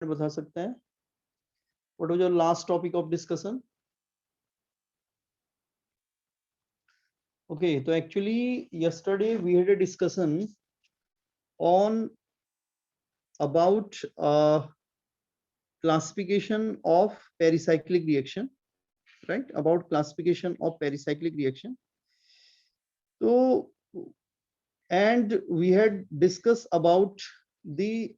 बता सकते हैं? What was your last topic of discussion? Okay, so actually yesterday we had a discussion on about classification of pericyclic reaction, right? About classification of pericyclic reaction. So, and we had discussed about the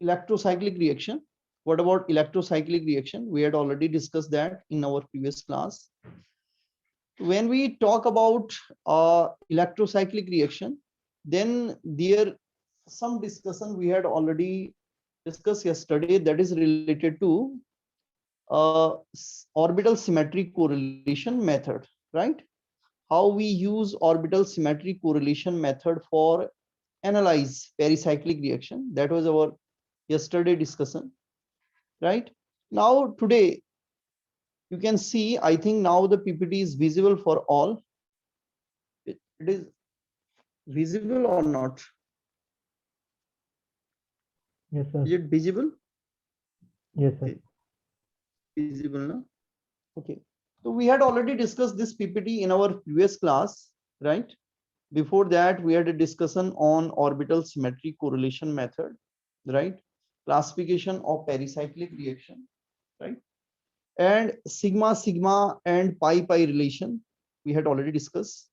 electrocyclic reaction. What about electrocyclic reaction? We had already discussed that in our previous class. When we talk about electrocyclic reaction, then there some discussion we had already discussed yesterday, that is related to orbital symmetry correlation method, right? How we use orbital symmetry correlation method for analyze pericyclic reaction. That was our yesterday discussion, right? Now today you can see, I think now the PPT is visible for all. It is visible or not? Yes, sir. Is it visible? Yes, sir. Okay. Visible now? Okay. So we had already discussed this PPT in our previous class, right? Before that, we had a discussion on orbital symmetry correlation method, right? Classification of pericyclic reaction, right? And sigma sigma and pi pi relation we had already discussed.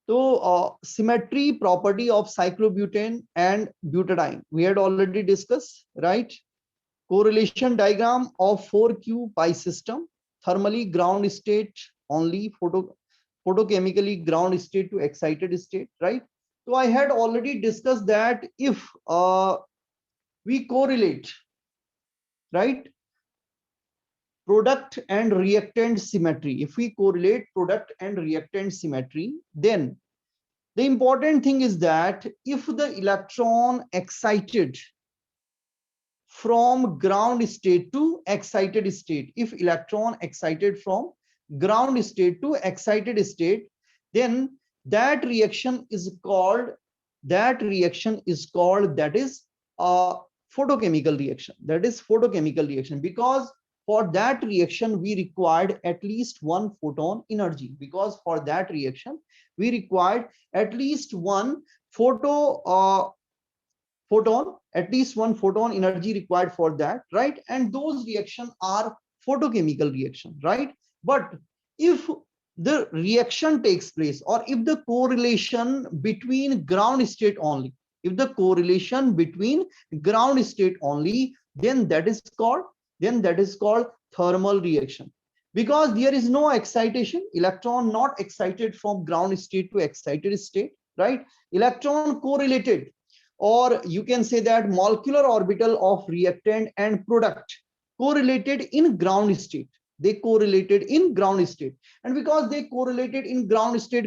So symmetry property of cyclobutane and butadiene we had already discussed, right? Correlation diagram of 4q pi system, thermally ground state only, photochemically ground state to excited state, right? So I had already discussed that if we correlate, right, product and reactant symmetry, if we correlate product and reactant symmetry, then the important thing is that if the electron excited from ground state to excited state, if electron excited from ground state to excited state, then that reaction is called that is a photochemical reaction. That is photochemical reaction, because for that reaction we required at least one photon energy, because for that reaction we required at least one at least one photon energy required for that, right? And those reactions are photochemical reaction, right? But if the reaction takes place, or if the correlation between ground state only, if the correlation between ground state only, then that is called thermal reaction, because there is no excitation, electron not excited from ground state to excited state, right? Electron correlated, or you can say that molecular orbital of reactant and product correlated in ground state. They correlated in ground state, and because they correlated in ground state,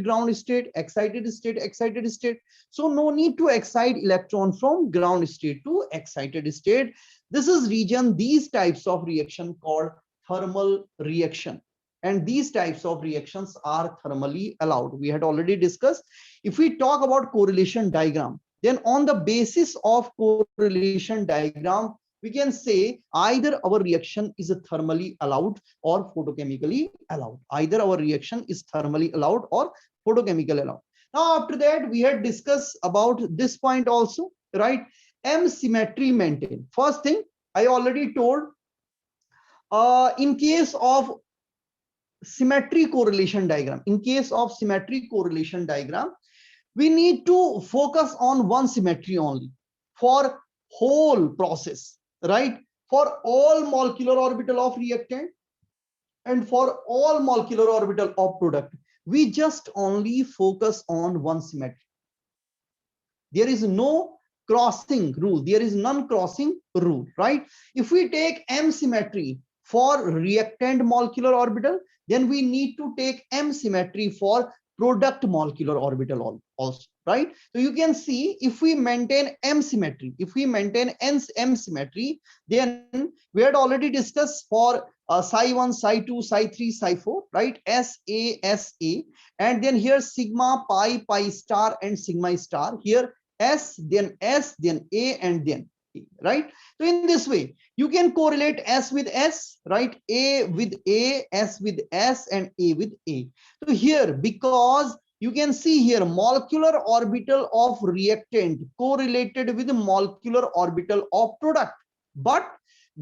excited state, so no need to excite electron from ground state to excited state. This is region, these types of reaction called thermal reaction, and these types of reactions are thermally allowed. We had already discussed. If we talk about correlation diagram, then on the basis of correlation diagram, we can say either our reaction is thermally allowed or photochemically allowed. Either our reaction is thermally allowed or photochemical allowed. Now, after that, we had discussed about this point also, right? M symmetry maintained. First thing, I already told, in case of symmetry correlation diagram, we need to focus on one symmetry only for whole process, right? For all molecular orbital of reactant and for all molecular orbital of product, we just only focus on one symmetry. There is no crossing rule, there is non-crossing rule, right? If we take M symmetry for reactant molecular orbital, then we need to take M symmetry for product molecular orbital also, right? So you can see, if we maintain M symmetry, M symmetry, then we had already discussed for psi 1, psi 2, psi 3, psi 4, right? SA, and then here sigma, pi, pi star, and sigma star. Here S, then A, and then A, right? So in this way, you can correlate S with S, right? A with A, S with S, and A with A. So here, because you can see here, molecular orbital of reactant correlated with molecular orbital of product, but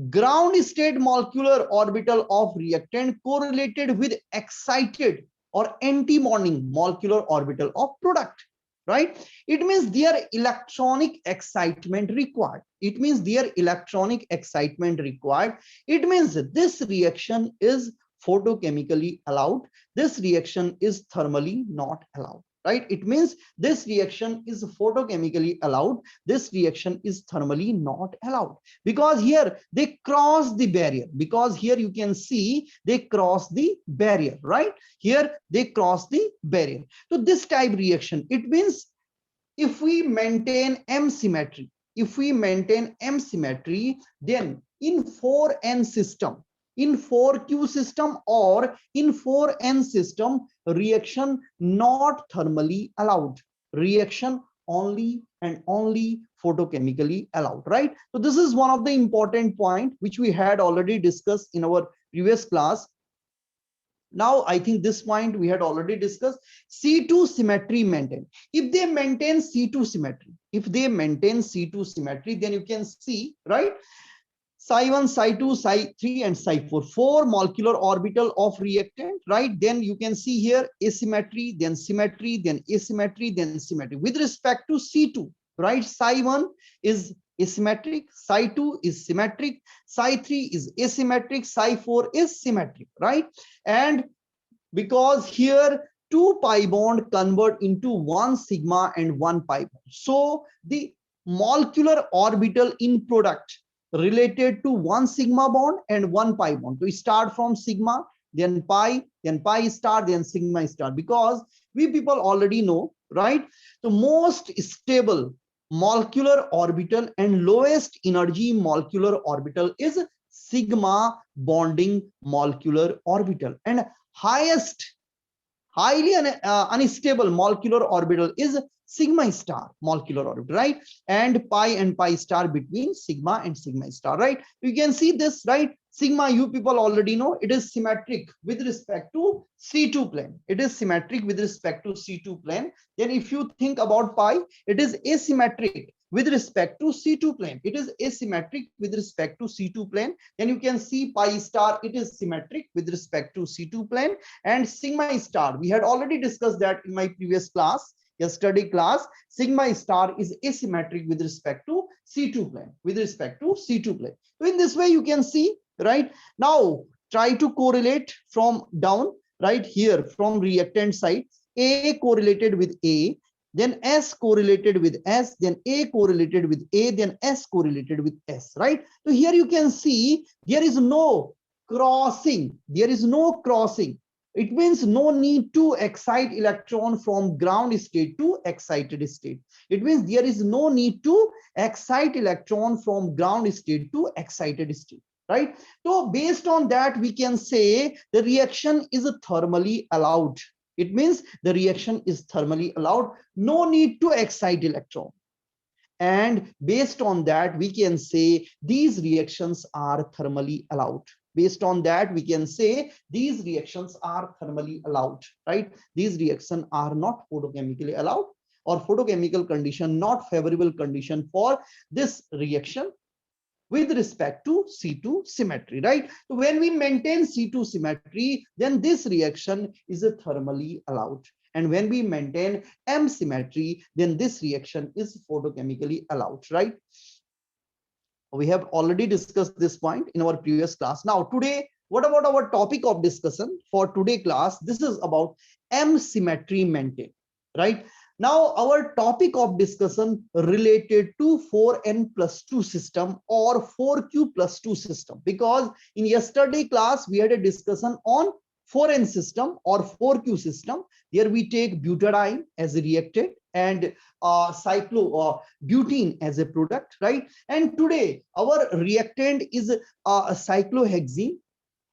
ground state molecular orbital of reactant correlated with excited or anti-bonding molecular orbital of product, right? It means their electronic excitement required. It means their electronic excitement required. It means this reaction is photochemically allowed. This reaction is thermally not allowed, right? It means this reaction is photochemically allowed. This reaction is thermally not allowed, because here they cross the barrier, because here you can see they cross the barrier, right? Here they cross the barrier. So this type reaction, it means if we maintain M symmetry, if we maintain M symmetry, then in 4n system, in 4q system, or in 4n system, reaction not thermally allowed, reaction only and only photochemically allowed, right? So this is one of the important point which we had already discussed in our previous class. Now, I think this point we had already discussed. C2 symmetry maintained. If they maintain C2 symmetry, if they maintain C2 symmetry, then you can see, right? Psi1, Psi2, Psi3, and Psi4, 4 molecular orbital of reactant, right? Then you can see here asymmetry, then symmetry, then asymmetry, then symmetry. With respect to C2, right? Psi1 is asymmetric, Psi2 is symmetric, Psi3 is asymmetric, Psi4 is symmetric, right? And because here 2 pi bond convert into 1 sigma and 1 pi bond. So the molecular orbital in product related to 1 sigma bond and 1 pi bond. So we start from sigma, then pi star, then sigma star, because we people already know, right? The most stable molecular orbital and lowest energy molecular orbital is sigma bonding molecular orbital, and highest highly unstable molecular orbital is sigma star molecular orbital, right? And pi star between sigma and sigma star, right? You can see this, right? Sigma, you people already know, it is symmetric with respect to C2 plane. It is symmetric with respect to C2 plane. Then if you think about pi, it is asymmetric with respect to C2 plane. It is asymmetric with respect to C2 plane. Then you can see pi star, it is symmetric with respect to C2 plane. And sigma star, we had already discussed that in my previous class, yesterday class. Sigma star is asymmetric with respect to C2 plane, with respect to C2 plane. So in this way you can see, right? Now try to correlate from down, right? Here from reactant side, A correlated with A, then S correlated with S, then A correlated with A, then S correlated with S, right? So here you can see there is no crossing, there is no crossing. It means no need to excite electron from ground state to excited state. It means there is no need to excite electron from ground state to excited state, right? So based on that, we can say the reaction is thermally allowed. It means the reaction is thermally allowed, no need to excite electron. And based on that, we can say these reactions are thermally allowed. Based on that, we can say these reactions are thermally allowed, right? These reactions are not photochemically allowed, or photochemical condition not favorable condition for this reaction with respect to C2 symmetry, right? So when we maintain C2 symmetry, then this reaction is thermally allowed. And when we maintain M symmetry, then this reaction is photochemically allowed, right? We have already discussed this point in our previous class. Now today, what about our topic of discussion for today class? This is about M symmetry maintained, right? Now our topic of discussion related to 4n plus 2 system or 4q plus 2 system, because in yesterday class we had a discussion on 4n system or 4q system. Here we take butadiene as a reactant and butene as a product, right? And today our reactant is cyclohexene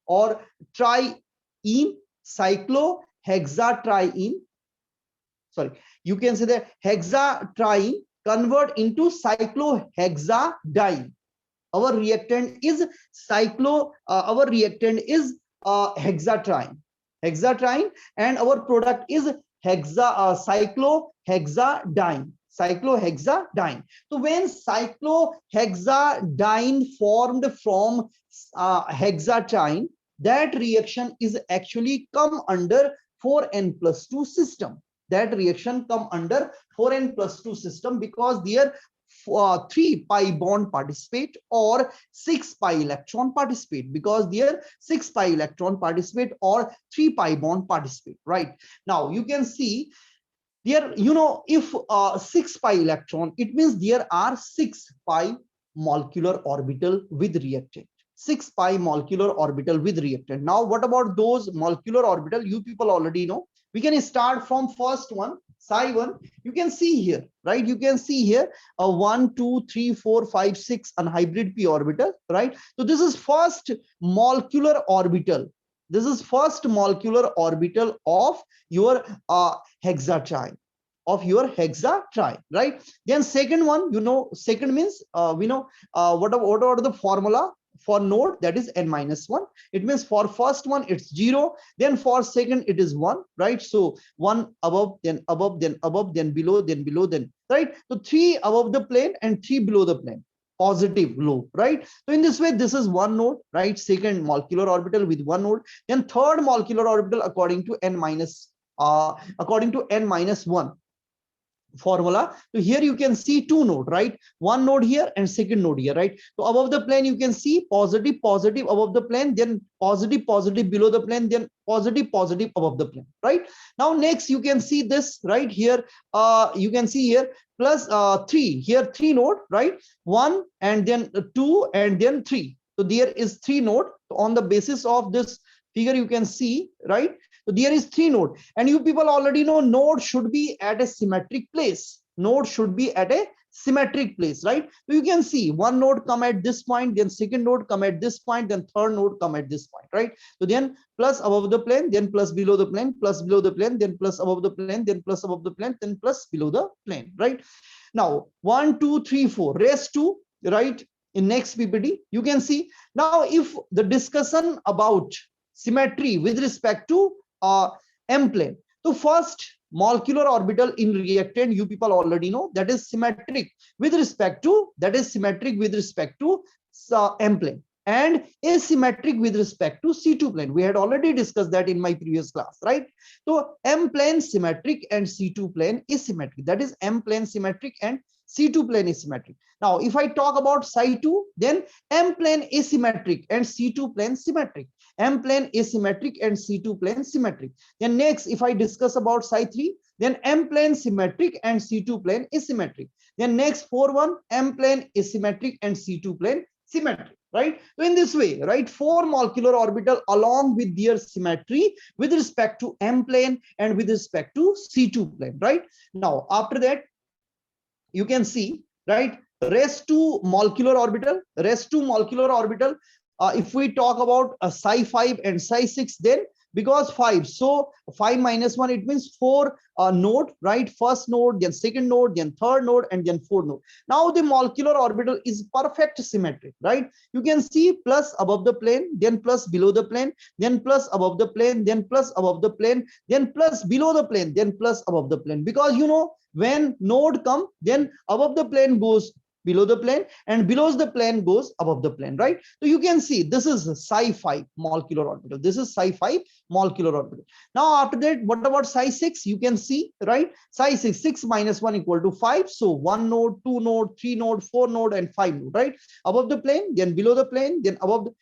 or triene, cyclohexatriene. Sorry, you can say that hexatriene convert into cyclohexadiene. Our reactant is hexatriene, and our product is cyclohexadiene. So when cyclohexadiene formed from hexatriene, that reaction is actually come under 4n+2 system. That reaction come under 4n+2 system because there 3 pi bond participate or 6 pi electron participate, because there 6 pi electron participate or 3 pi bond participate, right? Now you can see there, if 6 pi electron, it means there are 6 pi molecular orbital with reactant. 6 pi molecular orbital with reactant. Now what about those molecular orbital? You people already know. We can start from first one, psi1. You can see here, right? You can see here a 1, 2, 3, 4, 5, 6 anhybrid p orbital, right? So this is first molecular orbital. This is first molecular orbital of your hexatriene, right? Then second one, second means we know what are the formula for node, that is n-1. It means for first one it's 0, then for second it is 1, right? So 1 above, then above, then above, then below, then below, then right. So 3 above the plane and 3 below the plane, positive low, right? So in this way, this is one node, right? Second molecular orbital with one node. Then third molecular orbital according to n-1 formula. So here you can see 2 node, right? One node here and second node here, right? So above the plane you can see positive above the plane, then positive below the plane, then positive above the plane, right? Now next you can see this right here. You can see here plus 3 here, 3 node, right? 1 and then 2 and then 3. So there is 3 node. On the basis of this figure you can see, right? So there is 3 node, and you people already know node should be at a symmetric place. Node should be at a symmetric place, right? So you can see one node come at this point, then second node come at this point, then third node come at this point, right? So then plus above the plane, then plus below the plane, plus below the plane, then plus above the plane, then plus above the plane, then plus below the plane, right? Now 1, 2, 3, 4 raised to, right? In next PPT you can see. Now if the discussion about symmetry with respect to M plane. So first molecular orbital in reactant, you people already know, that is symmetric with respect to M plane, and asymmetric with respect to C2 plane. We had already discussed that in my previous class, right? So M plane symmetric and C2 plane asymmetric. That is M plane symmetric and C2 plane asymmetric. Now if I talk about psi2, then M plane asymmetric and C2 plane symmetric. M plane asymmetric and C2 plane symmetric. Then next, if I discuss about psi3, then M plane symmetric and C2 plane asymmetric. Then next 4-1, M plane asymmetric and C2 plane symmetric, right? So in this way, right, 4 molecular orbital along with their symmetry with respect to M plane and with respect to C2 plane, right? Now after that, you can see, right, rest 2 molecular orbital. If we talk about a psi5 and psi6, then because 5, so 5 minus 1, it means 4 node, right? First node, then second node, then third node, and then fourth node. Now the molecular orbital is perfect symmetric, right? You can see plus above the plane, then plus below the plane, then plus above the plane, then plus above the plane, then plus below the plane, then plus above the plane. Because when node come, then above the plane goes below the plane and below the plane goes above the plane, right? So you can see this is psi5 molecular orbital. This is psi5 molecular orbital. Now after that, what about psi6? You can see, right? Psi6, 6 minus 1 equal to 5. So 1 node, 2 node, 3 node, 4 node, and 5 node, right? Above the plane, then below the plane, then above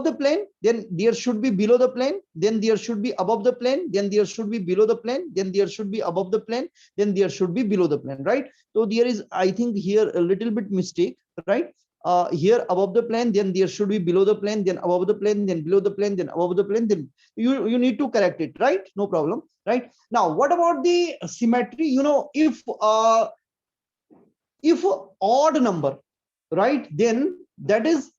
the plane, then there should be below the plane, then there should be above the plane, then there should be below the plane, then there should be above the plane, then there should be below the plane, right? So there is, I think here a little bit mistake, right? Here above the plane, then there should be below the plane, then above the plane, then below the plane, then above the plane. Then you need to correct it, right? No problem, right? Now what about the symmetry? If odd number, right, then that is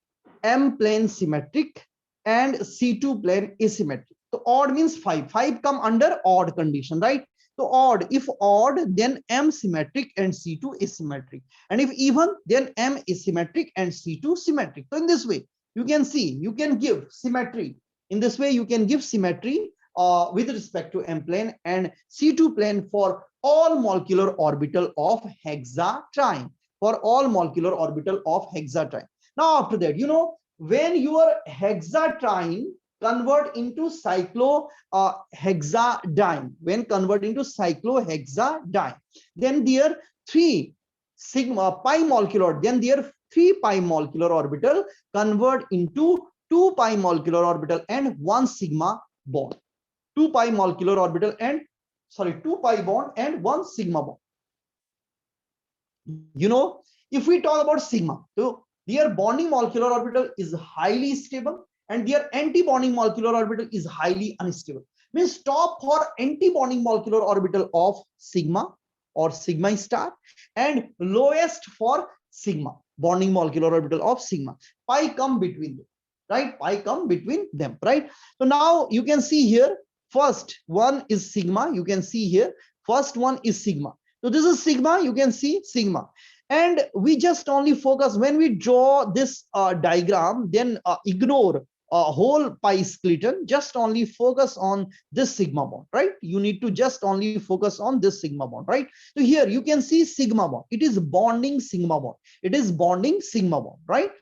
M plane symmetric and C2 plane asymmetric. So odd means 5 come under odd condition, right? So odd, if odd, then M symmetric and C2 asymmetric. And if even, then M is symmetric and C2 symmetric. So in this way, you can see, you can give symmetry. In this way, you can give symmetry with respect to M plane and C2 plane for all molecular orbital of hexatriene. For all molecular orbital of hexatriene. Now after that, you know, when your hexatriene convert into cyclohexadiene, when convert into cyclohexadiene, then their 3 sigma pi molecular, then their 3 pi molecular orbital convert into 2 pi molecular orbital and 1 sigma bond. 2 pi molecular orbital and 2 pi bond and 1 sigma bond. You know, if we talk about sigma, so their bonding molecular orbital is highly stable and their anti-bonding molecular orbital is highly unstable. Means top for anti-bonding molecular orbital of sigma or sigma star and lowest for sigma, bonding molecular orbital of sigma. Pi come between them, right? Pi come between them, right? So now you can see here, first one is sigma, you can see here, first one is sigma. So this is sigma, you can see sigma. And we just only focus when we draw this diagram, then ignore whole pi skeleton, just only focus on this sigma bond, right? You need to just only focus on this sigma bond, right? So here you can see sigma bond, it is bonding sigma bond, it is bonding sigma bond, right?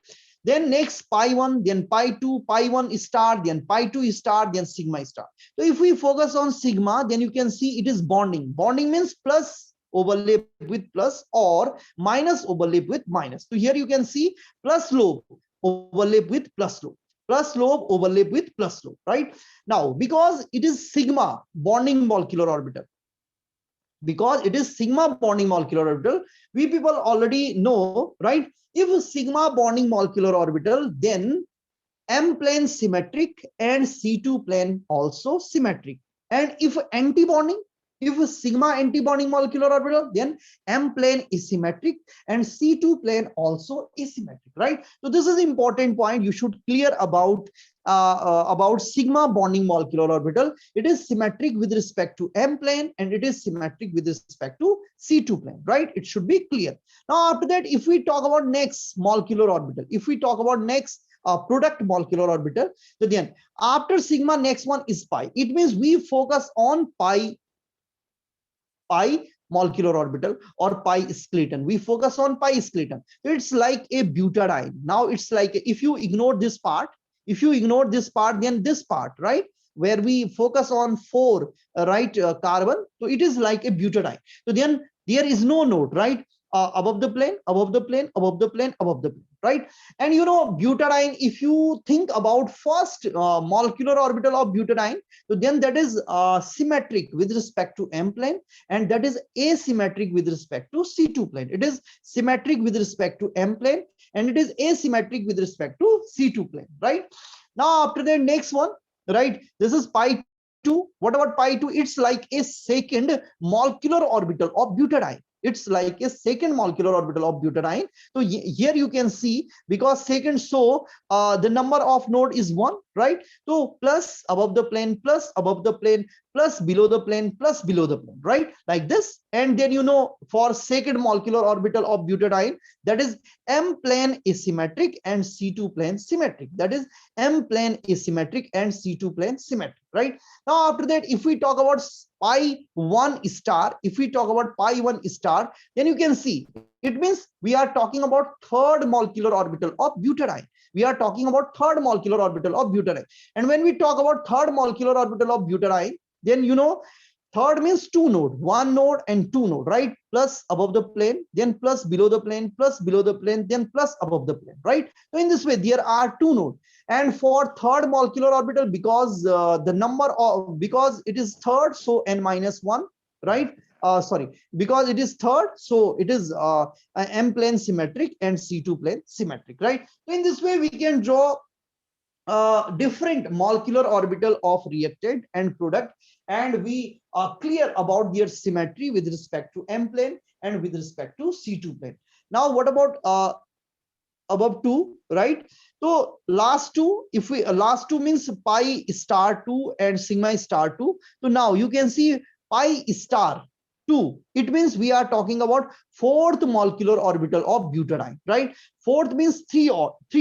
Then next pi 1, then pi 2, pi 1 star, then pi 2 star, then sigma star. So if we focus on sigma, then you can see it is bonding. Bonding means plus overlap with plus or minus overlap with minus. So here you can see plus lobe overlap with plus lobe, plus lobe overlap with plus lobe, right? Now because it is sigma bonding molecular orbital, because it is sigma bonding molecular orbital, we people already know, right? If sigma bonding molecular orbital, then M plane symmetric and C2 plane also symmetric. And if anti-bonding, if sigma anti-bonding molecular orbital, then M plane is symmetric and C2 plane also asymmetric, right? So this is important point you should clear about sigma bonding molecular orbital. It is symmetric with respect to M plane and it is symmetric with respect to C2 plane, right? It should be clear. Now after that, if we talk about next molecular orbital, if we talk about next product molecular orbital, so then after sigma, next one is pi. It means we focus on pi molecular orbital or pi skeleton. We focus on pi skeleton. It's like a butadiene. Now it's like, if you ignore this part, then this part, right, where we focus on 4 carbon, so it is like a butadiene. So then there is no node, right, above the plane, above the plane, above the plane, above the plane, right? And you know, butadiene, if you think about first molecular orbital of butadiene, so then that is symmetric with respect to M plane and that is asymmetric with respect to C2 plane. It is symmetric with respect to M plane and it is asymmetric with respect to C2 plane, right? Now after the next one, right, this is pi 2. What about pi 2? It's like a second molecular orbital of butadiene. It's like a second molecular orbital of butadiene. So here you can see, because second, so the number of node is 1, right? So plus above the plane, plus above the plane, plus below the plane, plus below the plane, right? Like this. And then, you know, for second molecular orbital of butadiene, that is M plane asymmetric and C2 plane symmetric. That is M plane asymmetric and C2 plane symmetric, right? Now after that, if we talk about pi 1 star, if we talk about pi 1 star, then you can see it means we are talking about third molecular orbital of butadiene. We are talking about third molecular orbital of butadiene. And when we talk about third molecular orbital of butadiene, then you know, third means 2 node, 1 node and 2 node, right? Plus above the plane, then plus below the plane, plus below the plane, then plus above the plane, right? So in this way, there are 2 nodes. And for third molecular orbital, because the number of, because it is third, so n minus 1, right? Because it is third, so it is M plane symmetric and C2 plane symmetric, right? So in this way, we can draw different molecular orbital of reactant and product, and we are clear about their symmetry with respect to M plane and with respect to C2 plane. Now what about above 2, right? So last 2, if we last 2 means pi star 2 and sigma star 2. So now you can see pi star 2. It means we are talking about fourth molecular orbital of butadiene, right? Fourth means three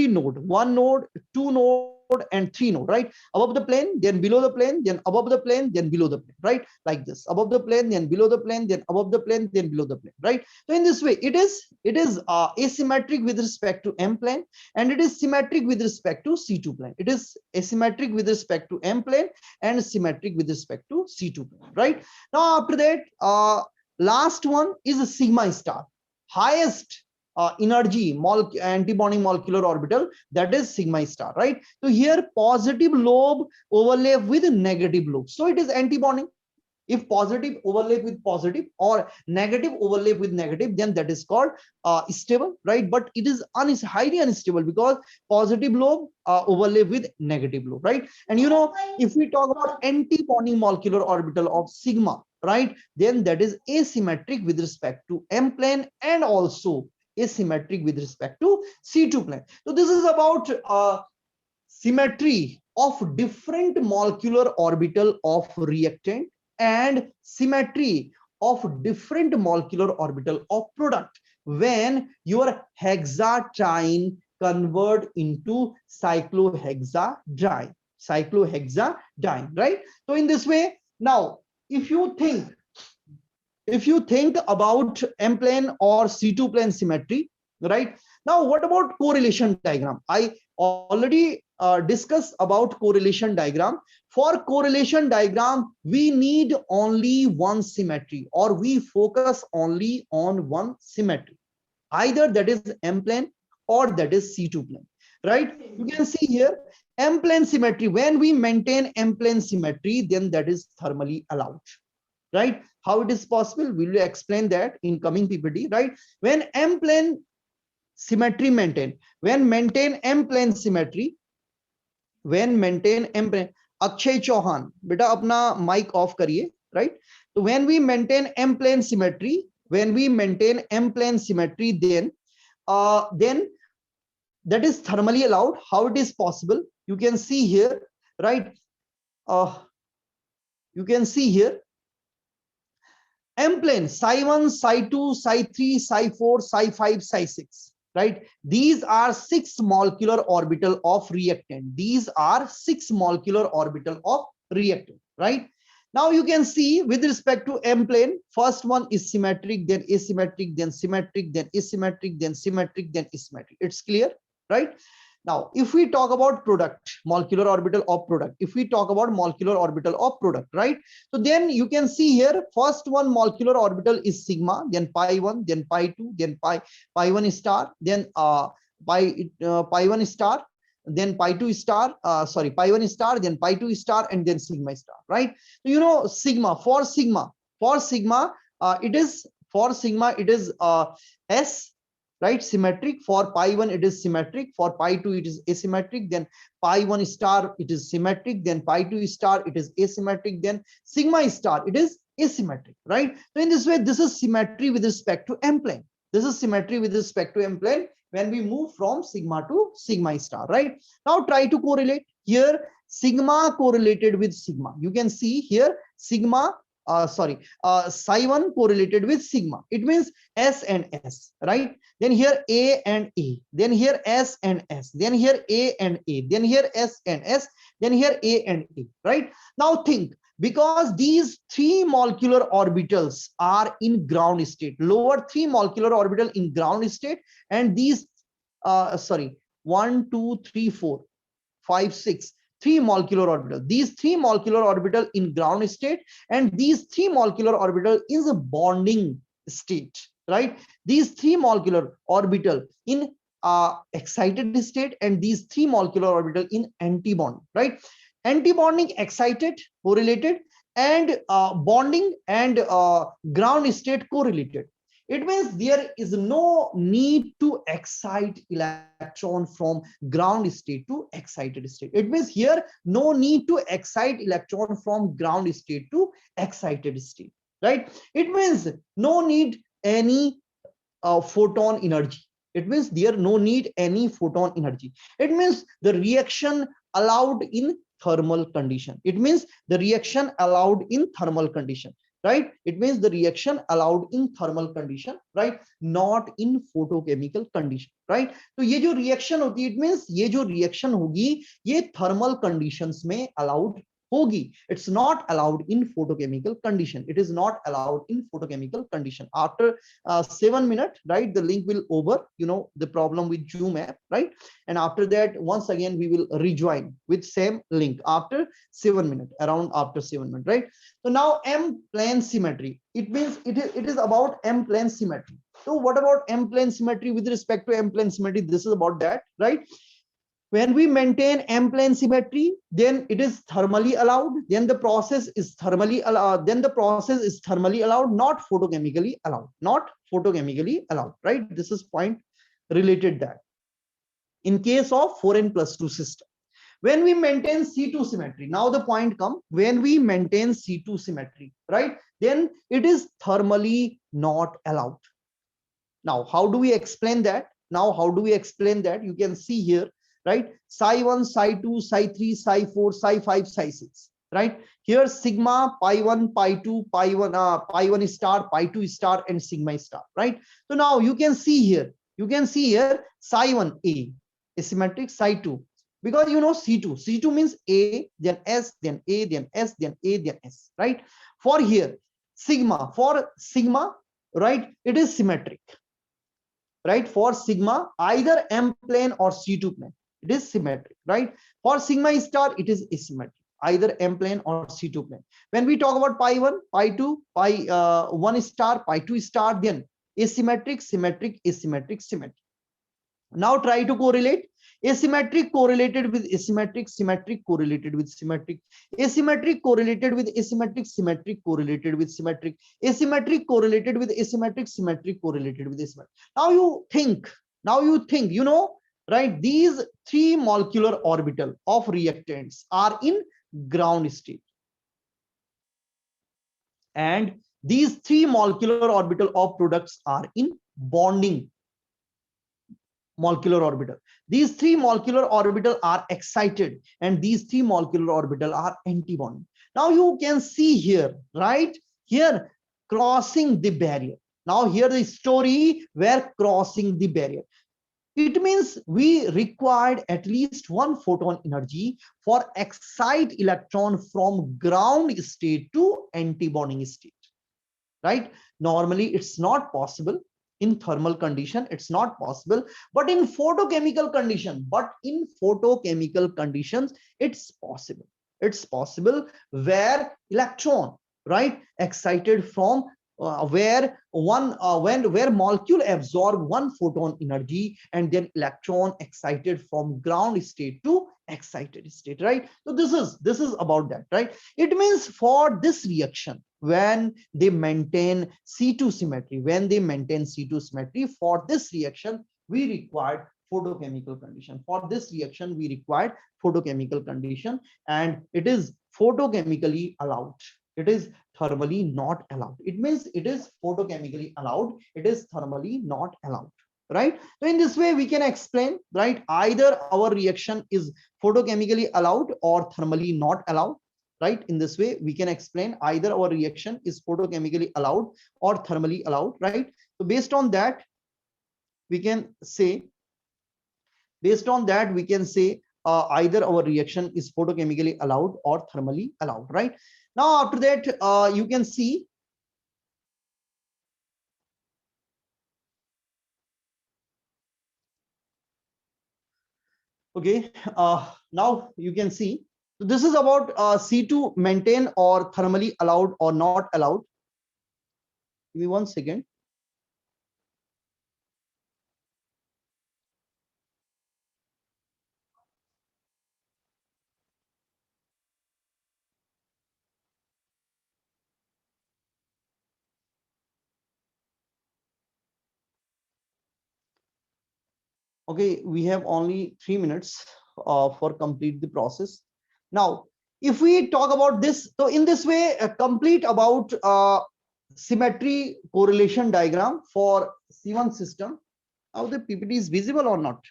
node, one node, two node, and three node, right? Above the plane, then below the plane, then above the plane, then below the plane, right? Like this, above the plane, then below the plane, then above the plane, then below the plane, right? So in this way, it is asymmetric with respect to M plane, and it is symmetric with respect to C2 plane. It is asymmetric with respect to M plane and symmetric with respect to C2 plane, right? Now after that, last one is a sigma star, highest energy antibonding molecular orbital, that is sigma star, right? So here positive lobe overlap with negative lobe, so it is antibonding. If positive overlap with positive or negative overlap with negative, then that is called stable, right? But it is highly unstable because positive lobe overlap with negative lobe, right? And you know, if we talk about antibonding molecular orbital of sigma, right, then that is asymmetric with respect to M plane and also asymmetric with respect to C2 plane. So this is about symmetry of different molecular orbital of reactant and symmetry of different molecular orbital of product when your hexatriene convert into cyclohexadiene, right? So in this way, now if you think about M plane or C2 plane symmetry, right? Now what about correlation diagram? I already discussed about correlation diagram. For correlation diagram, we need only one symmetry, or we focus only on one symmetry. Either that is M plane or that is C2 plane, right? You can see here M plane symmetry. When we maintain M plane symmetry, then that is thermally allowed, right? How it is possible, we will explain that in coming PPT, right? When M plane symmetry maintain, when maintain M plane symmetry, when maintain M plane, Akshay Chauhan, beta apna mic off kariye, right? So when we maintain M plane symmetry, then that is thermally allowed. How it is possible? You can see here, right? You can see here M plane, psi1, psi2, psi3, psi4, psi5, psi6, right? These are 6 molecular orbital of reactant. These are 6 molecular orbital of reactant, right? Now you can see with respect to M plane, first one is symmetric, then asymmetric, then symmetric, then asymmetric, then symmetric, then asymmetric. It's clear, right? Now, if we talk about product, molecular orbital of product, right? So then you can see here, first one molecular orbital is sigma, then pi1, then pi2, then pi1 star, then pi1 star, then pi2 star, pi1 star, then pi2 star, and then sigma star, right? So you know, sigma, for sigma, it is S, right? Symmetric. For pi1 it is symmetric, for pi2 it is asymmetric, then pi1 star it is symmetric, then pi2 star it is asymmetric, then sigma star it is asymmetric, right? So in this way, this is symmetry with respect to M plane. When we move from sigma to sigma star, right? Now try to correlate. Here sigma correlated with sigma. You can see here sigma psi1 correlated with sigma. It means S and S, right? Then here A and A, then here S and S, then here A and A, then here S and S, then here A and A, right? Now think, because these 3 molecular orbitals are in ground state, lower 3 molecular orbital in ground state, and these 1 2 3 4 5 6 3 molecular orbital, these 3 molecular orbital in ground state, and these 3 molecular orbital is a bonding state, right? These 3 molecular orbital in excited state, and these 3 molecular orbital in antibond, right? Antibonding, excited, correlated, and bonding and ground state correlated. It means there is no need to excite electron from ground state to excited state. It means here no need to excite electron from ground state to excited state, right? It means no need any photon energy. It means there no need any photon energy. It means the reaction allowed in thermal condition. It means the reaction allowed in thermal condition. right? It means the reaction allowed in thermal condition, right? Not in photochemical condition, right? तो ये जो reaction होती है, it means ये जो reaction होगी ये thermal conditions में allowed होगी. It's not allowed in photochemical condition. It is not allowed in photochemical condition. After 7 minutes, right, the link will over, you know, the problem with Zoom app, right? And after that, once again we will rejoin with same link after 7 minutes, around after 7 minutes, right? So now M plane symmetry, it means it is about M plane symmetry. So what about M plane symmetry? With respect to M plane symmetry, this is about that, right? When we maintain M plane symmetry, then it is thermally allowed. Then the process is thermally allowed. Then the process is thermally allowed, not photochemically allowed. Not photochemically allowed, right? This is point related that. In case of 4n+2 system, when we maintain C2 symmetry, now the point come, when we maintain C2 symmetry, right, then it is thermally not allowed. Now how do we explain that? Now how do we explain that? You can see here, right, psi1, psi2, psi3, psi4, psi5, psi6, right? Here sigma, pi1, pi2, pi1 star, pi2 star, and sigma star, right? So now you can see here, psi1 A is symmetric, psi2, because you know C2 means A, then S, then A, then S, then A, then S, right? For here sigma, right, it is symmetric, right? For sigma, either M plane or C2 plane, it is symmetric, right? For sigma star, it is asymmetric, either M plane or C2 plane. When we talk about pi1, pi2, pi1 star, pi2 star, then asymmetric, symmetric, asymmetric, symmetric. Now try to correlate. Asymmetric correlated with asymmetric, symmetric correlated with symmetric, asymmetric correlated with asymmetric, symmetric correlated with symmetric, asymmetric correlated with asymmetric, symmetric correlated with asymmetric. Now you think, you know, right? These three molecular orbital of reactants are in ground state, and these three molecular orbital of products are in bonding molecular orbital. These three molecular orbital are excited, and these three molecular orbital are antibonding. Now you can see here, right? Here, crossing the barrier. Now here the story where crossing the barrier. It means we required at least one photon energy for excite electron from ground state to antibonding state, right? Normally it's not possible. In thermal condition it's not possible, but in photochemical conditions it's possible, where electron, right, excited from where molecule absorb one photon energy, and then electron excited from ground state to excited state, right? So this is about that, right? It means for this reaction, when they maintain C2 symmetry, for this reaction we required photochemical condition. For this reaction we required photochemical condition, and it is photochemically allowed. It is thermally not allowed. It means it is photochemically allowed, it is thermally not allowed, right? So in this way we can explain, right, either our reaction is photochemically allowed or thermally not allowed, right? In this way we can explain either our reaction is photochemically allowed or thermally allowed, right? So based on that we can say either our reaction is photochemically allowed or thermally allowed, right? Now after that you can see, okay, now you can see, so this is about C2 maintain or thermally allowed or not allowed. Give me 1 second. Okay, we have only 3 minutes for complete the process. Now if we talk about this, so in this way complete about symmetry correlation diagram for C1 system. How the PPT is visible or not?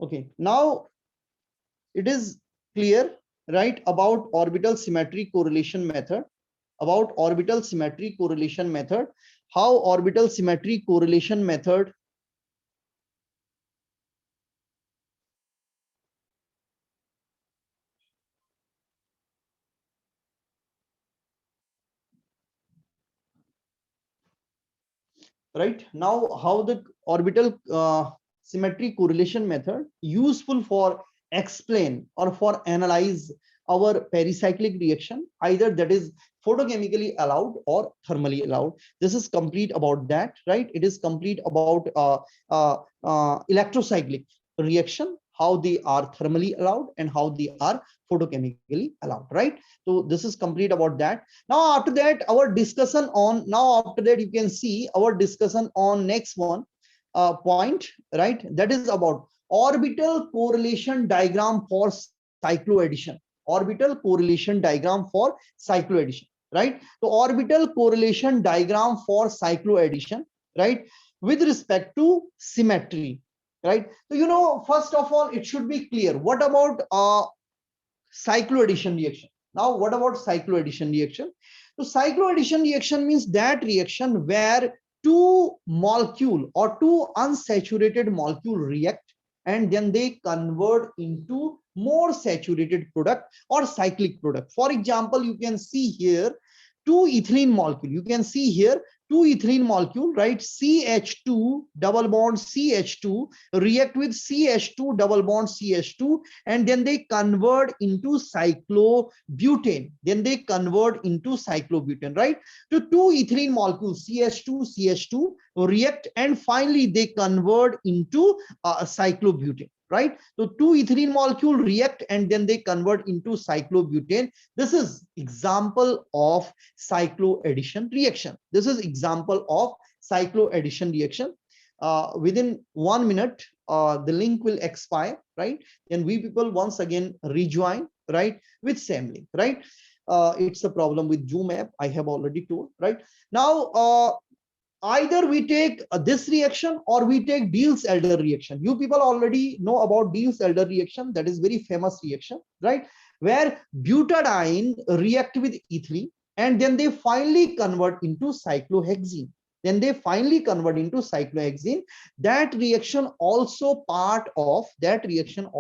Okay, now it is clear, right, about orbital symmetry correlation method, about orbital symmetry correlation method, how orbital symmetry correlation method right now, how the orbital symmetry correlation method useful for explain or for analyze our pericyclic reaction, either that is photochemically allowed or thermally allowed. This is complete about that, right? It is complete about electrocyclic reaction, how they are thermally allowed and how they are photochemically allowed, right? So this is complete about that. Now after that, our discussion on, now after that you can see our discussion on next one point, right? That is about orbital correlation diagram for cycloaddition. Orbital correlation diagram for cycloaddition, right? So orbital correlation diagram for cycloaddition, right, with respect to symmetry, right? So you know, first of all, it should be clear what about cycloaddition reaction. Now, what about cycloaddition reaction? So cycloaddition reaction means that reaction where two molecule or two unsaturated molecule react and then they convert into more saturated product or cyclic product. For example, you can see here two ethylene molecule. You can see here two ethylene molecule, right? CH2 double bond CH2 react with CH2 double bond CH2 and then they convert into cyclobutane. Then they convert into cyclobutane, right? So two ethylene molecules CH2 CH2 react and finally they convert into cyclobutane, right? So two ethylene molecule react and then they convert into cyclobutane. This is example of cycloaddition reaction. This is example of cycloaddition reaction. Within 1 minute, the link will expire, right? And we people once again rejoin, right, with same link, right? It's a problem with Zoom app, I have already told, right? Now, either we take this reaction or we take Diels-Alder reaction. You people already know about Diels-Alder reaction. That is very famous reaction, right? Where butadiene react with ethylene and then they finally convert into cyclohexene. Then they finally convert into cyclohexene. That reaction also part of cycloaddition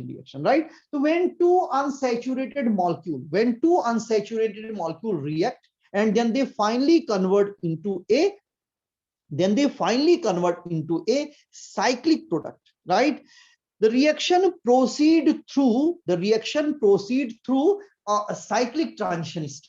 reaction, right? So when two unsaturated molecule react and then they finally convert into a cyclic product, right? The reaction proceed through a cyclic transition state.